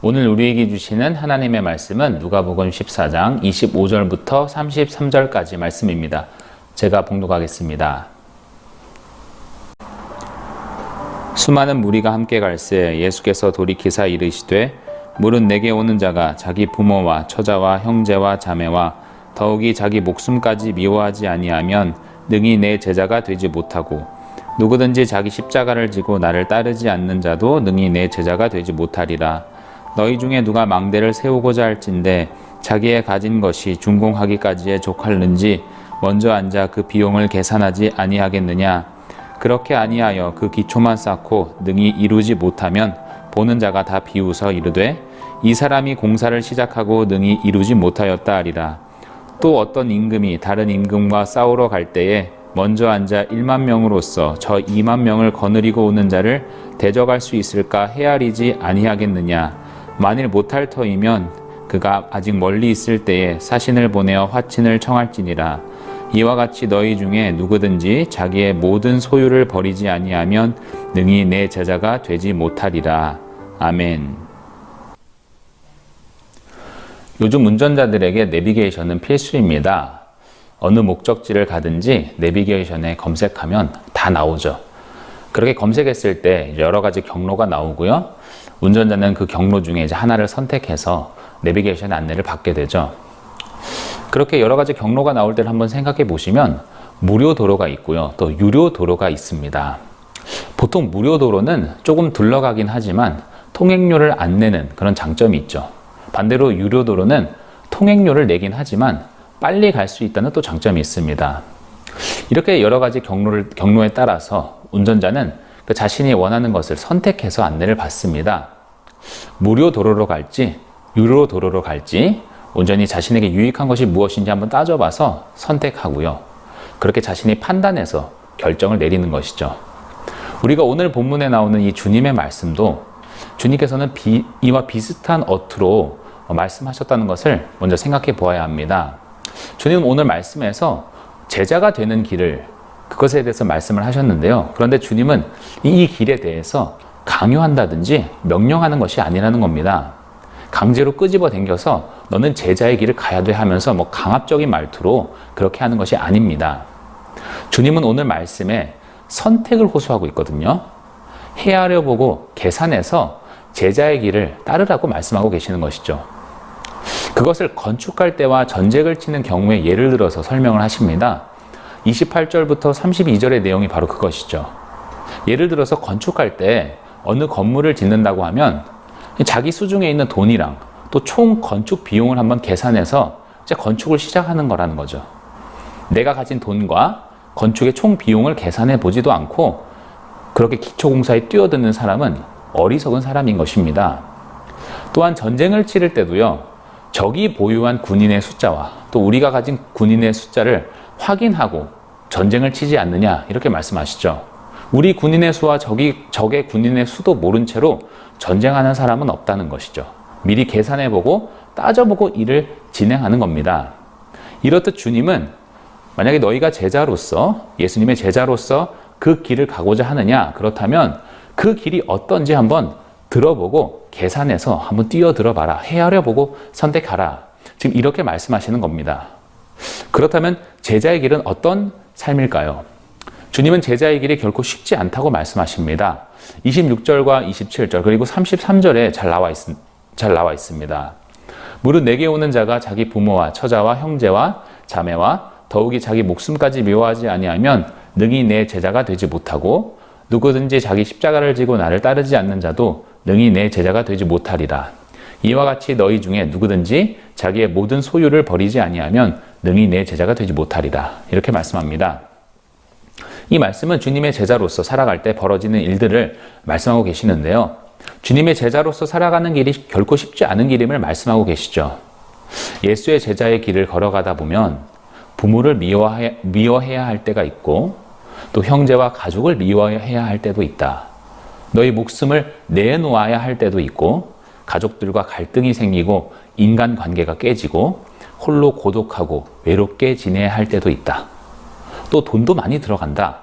오늘 우리에게 주시는 하나님의 말씀은 누가복음 14장 25절부터 33절까지 말씀입니다. 제가 봉독하겠습니다. 수많은 무리가 함께 갈새 예수께서 돌이키사 이르시되 물은 내게 오는 자가 자기 부모와 처자와 형제와 자매와 더욱이 자기 목숨까지 미워하지 아니하면 능히 내 제자가 되지 못하고 누구든지 자기 십자가를 지고 나를 따르지 않는 자도 능히 내 제자가 되지 못하리라. 너희 중에 누가 망대를 세우고자 할진대 자기의 가진 것이 준공하기까지에 족할는지 먼저 앉아 그 비용을 계산하지 아니하겠느냐. 그렇게 아니하여 그 기초만 쌓고 능히 이루지 못하면 보는 자가 다 비웃어 이르되 이 사람이 공사를 시작하고 능히 이루지 못하였다 하리라. 또 어떤 임금이 다른 임금과 싸우러 갈 때에 먼저 앉아 1만 명으로서 저 2만 명을 거느리고 오는 자를 대적할 수 있을까 헤아리지 아니하겠느냐. 만일 못할 터이면 그가 아직 멀리 있을 때에 사신을 보내어 화친을 청할지니라. 이와 같이 너희 중에 누구든지 자기의 모든 소유를 버리지 아니하면 능히 내 제자가 되지 못하리라. 아멘. 요즘 운전자들에게 내비게이션은 필수입니다. 어느 목적지를 가든지 내비게이션에 검색하면 다 나오죠. 그렇게 검색했을 때 여러 가지 경로가 나오고요. 운전자는 그 경로 중에 이제 하나를 선택해서 내비게이션 안내를 받게 되죠. 그렇게 여러 가지 경로가 나올 때를 한번 생각해 보시면 무료 도로가 있고요. 또 유료 도로가 있습니다. 보통 무료 도로는 조금 둘러가긴 하지만 통행료를 안 내는 그런 장점이 있죠. 반대로 유료 도로는 통행료를 내긴 하지만 빨리 갈 수 있다는 또 장점이 있습니다. 이렇게 여러 가지 경로에 따라서 운전자는 그 자신이 원하는 것을 선택해서 안내를 받습니다. 무료 도로로 갈지 유료 도로로 갈지 온전히 자신에게 유익한 것이 무엇인지 한번 따져봐서 선택하고요. 그렇게 자신이 판단해서 결정을 내리는 것이죠. 우리가 오늘 본문에 나오는 이 주님의 말씀도 주님께서는 이와 비슷한 어투로 말씀하셨다는 것을 먼저 생각해 보아야 합니다. 주님은 오늘 말씀에서 제자가 되는 길을 그것에 대해서 말씀을 하셨는데요. 그런데 주님은 이 길에 대해서 강요한다든지 명령하는 것이 아니라는 겁니다. 강제로 끄집어 당겨서 너는 제자의 길을 가야 돼 하면서 강압적인 말투로 그렇게 하는 것이 아닙니다. 주님은 오늘 말씀에 선택을 호소하고 있거든요. 헤아려 보고 계산해서 제자의 길을 따르라고 말씀하고 계시는 것이죠. 그것을 건축할 때와 전쟁을 치는 경우에 예를 들어서 설명을 하십니다. 28절부터 32절의 내용이 바로 그것이죠. 예를 들어서 건축할 때 어느 건물을 짓는다고 하면 자기 수중에 있는 돈이랑 또 총 건축 비용을 한번 계산해서 이제 건축을 시작하는 거라는 거죠. 내가 가진 돈과 건축의 총 비용을 계산해 보지도 않고 그렇게 기초공사에 뛰어드는 사람은 어리석은 사람인 것입니다. 또한 전쟁을 치를 때도요. 적이 보유한 군인의 숫자와 또 우리가 가진 군인의 숫자를 확인하고 전쟁을 치지 않느냐 이렇게 말씀하시죠. 우리 군인의 수와 적의 군인의 수도 모른 채로 전쟁하는 사람은 없다는 것이죠. 미리 계산해보고 따져보고 일을 진행하는 겁니다. 이렇듯 주님은 만약에 너희가 제자로서 예수님의 제자로서 그 길을 가고자 하느냐 그렇다면 그 길이 어떤지 한번 들어보고 계산해서 한번 뛰어들어 봐라. 헤아려보고 선택하라. 지금 이렇게 말씀하시는 겁니다. 그렇다면 제자의 길은 어떤 삶일까요? 주님은 제자의 길이 결코 쉽지 않다고 말씀하십니다. 26절과 27절 그리고 33절에 잘 나와 있습니다. 무릇 내게 오는 자가 자기 부모와 처자와 형제와 자매와 더욱이 자기 목숨까지 미워하지 아니하면 능히 내 제자가 되지 못하고 누구든지 자기 십자가를 지고 나를 따르지 않는 자도 능히 내 제자가 되지 못하리라. 이와 같이 너희 중에 누구든지 자기의 모든 소유를 버리지 아니하면 능히 내 제자가 되지 못하리라. 이렇게 말씀합니다. 이 말씀은 주님의 제자로서 살아갈 때 벌어지는 일들을 말씀하고 계시는데요. 주님의 제자로서 살아가는 길이 결코 쉽지 않은 길임을 말씀하고 계시죠. 예수의 제자의 길을 걸어가다 보면 부모를 미워해야 할 때가 있고 또 형제와 가족을 미워해야 할 때도 있다. 너희 목숨을 내놓아야 할 때도 있고 가족들과 갈등이 생기고 인간관계가 깨지고 홀로 고독하고 외롭게 지내야 할 때도 있다. 또 돈도 많이 들어간다.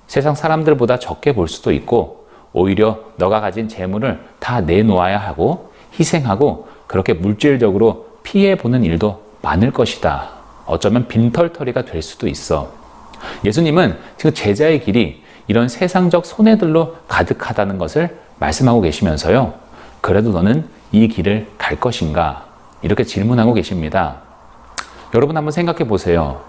세상 사람들보다 적게 벌 수도 있고 오히려 너가 가진 재물을 다 내놓아야 하고 희생하고 그렇게 물질적으로 피해보는 일도 많을 것이다. 어쩌면 빈털터리가 될 수도 있어. 예수님은 지금 제자의 길이 이런 세상적 손해들로 가득하다는 것을 말씀하고 계시면서요. 그래도 너는 이 길을 갈 것인가? 이렇게 질문하고 계십니다. 여러분 한번 생각해 보세요.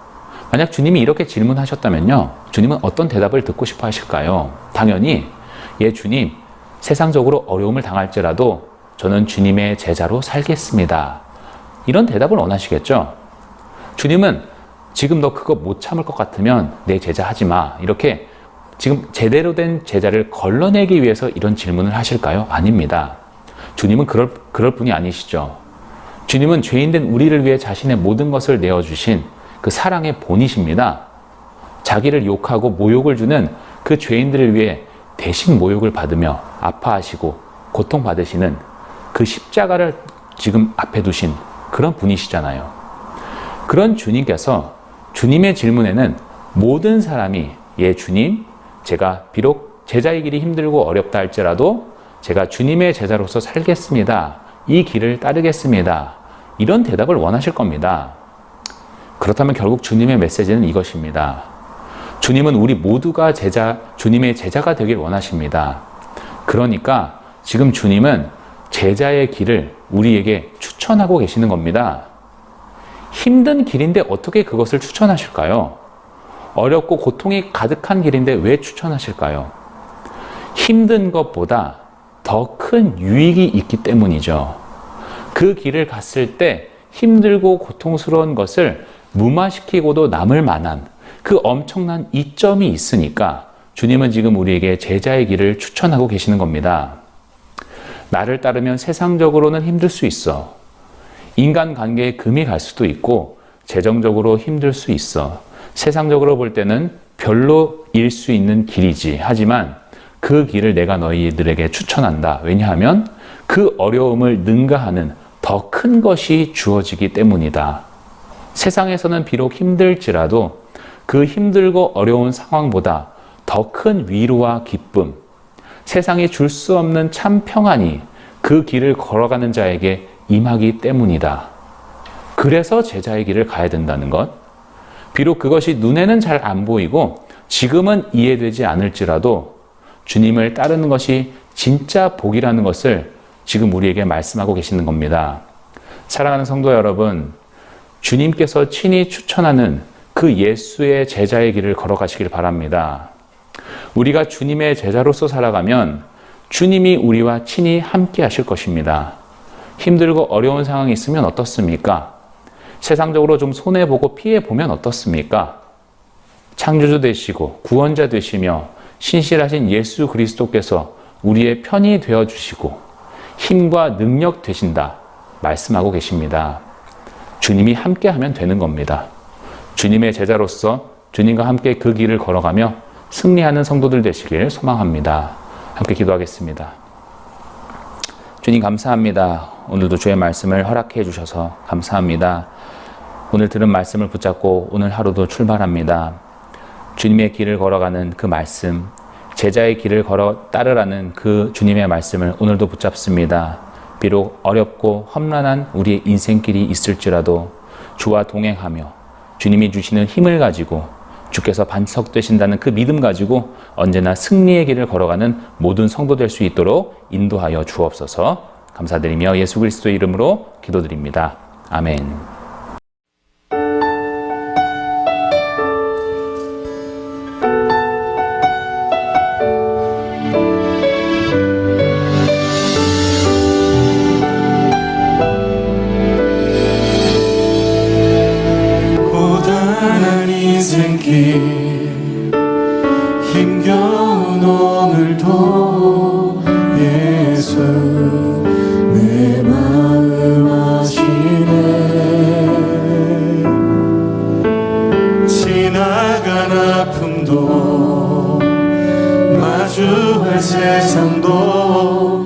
만약 주님이 이렇게 질문하셨다면요. 주님은 어떤 대답을 듣고 싶어 하실까요? 당연히 예 주님, 세상적으로 어려움을 당할지라도 저는 주님의 제자로 살겠습니다. 이런 대답을 원하시겠죠? 주님은 지금 너 그거 못 참을 것 같으면 내 제자 하지 마. 이렇게 지금 제대로 된 제자를 걸러내기 위해서 이런 질문을 하실까요? 아닙니다. 주님은 그럴 분이 아니시죠. 주님은 죄인된 우리를 위해 자신의 모든 것을 내어주신 그 사랑의 본이십니다. 자기를 욕하고 모욕을 주는 그 죄인들을 위해 대신 모욕을 받으며 아파하시고 고통받으시는 그 십자가를 지금 앞에 두신 그런 분이시잖아요. 그런 주님께서 주님의 질문에는 모든 사람이 예 주님, 제가 비록 제자의 길이 힘들고 어렵다 할지라도 제가 주님의 제자로서 살겠습니다. 이 길을 따르겠습니다. 이런 대답을 원하실 겁니다. 그렇다면 결국 주님의 메시지는 이것입니다. 주님은 우리 모두가 주님의 제자가 되길 원하십니다. 그러니까 지금 주님은 제자의 길을 우리에게 추천하고 계시는 겁니다. 힘든 길인데 어떻게 그것을 추천하실까요? 어렵고 고통이 가득한 길인데 왜 추천하실까요? 힘든 것보다 더 큰 유익이 있기 때문이죠. 그 길을 갔을 때 힘들고 고통스러운 것을 무마시키고도 남을 만한 그 엄청난 이점이 있으니까 주님은 지금 우리에게 제자의 길을 추천하고 계시는 겁니다. 나를 따르면 세상적으로는 힘들 수 있어. 인간관계에 금이 갈 수도 있고 재정적으로 힘들 수 있어. 세상적으로 볼 때는 별로일 수 있는 길이지. 하지만 그 길을 내가 너희들에게 추천한다. 왜냐하면 그 어려움을 능가하는 더 큰 것이 주어지기 때문이다. 세상에서는 비록 힘들지라도 그 힘들고 어려운 상황보다 더 큰 위로와 기쁨, 세상이 줄 수 없는 참 평안이 그 길을 걸어가는 자에게 임하기 때문이다. 그래서 제자의 길을 가야 된다는 것. 비록 그것이 눈에는 잘 안 보이고 지금은 이해되지 않을지라도 주님을 따르는 것이 진짜 복이라는 것을 지금 우리에게 말씀하고 계시는 겁니다. 사랑하는 성도 여러분, 주님께서 친히 추천하는 그 예수의 제자의 길을 걸어가시길 바랍니다. 우리가 주님의 제자로서 살아가면 주님이 우리와 친히 함께 하실 것입니다. 힘들고 어려운 상황이 있으면 어떻습니까? 세상적으로 좀 손해보고 피해보면 어떻습니까? 창조주 되시고 구원자 되시며 신실하신 예수 그리스도께서 우리의 편이 되어주시고 힘과 능력 되신다 말씀하고 계십니다. 주님이 함께하면 되는 겁니다. 주님의 제자로서 주님과 함께 그 길을 걸어가며 승리하는 성도들 되시길 소망합니다. 함께 기도하겠습니다. 주님 감사합니다. 오늘도 주의 말씀을 허락해 주셔서 감사합니다. 오늘 들은 말씀을 붙잡고 오늘 하루도 출발합니다. 주님의 길을 걸어가는 그 말씀, 제자의 길을 걸어 따르라는 그 주님의 말씀을 오늘도 붙잡습니다. 비록 어렵고 험난한 우리의 인생길이 있을지라도 주와 동행하며 주님이 주시는 힘을 가지고 주께서 반석되신다는 그 믿음 가지고 언제나 승리의 길을 걸어가는 모든 성도 될 수 있도록 인도하여 주옵소서. 감사드리며 예수 그리스도의 이름으로 기도드립니다. 아멘. 인생길 힘겨운 오늘도 예수 내 마음 아시네. 지나간 아픔도 마주할 세상도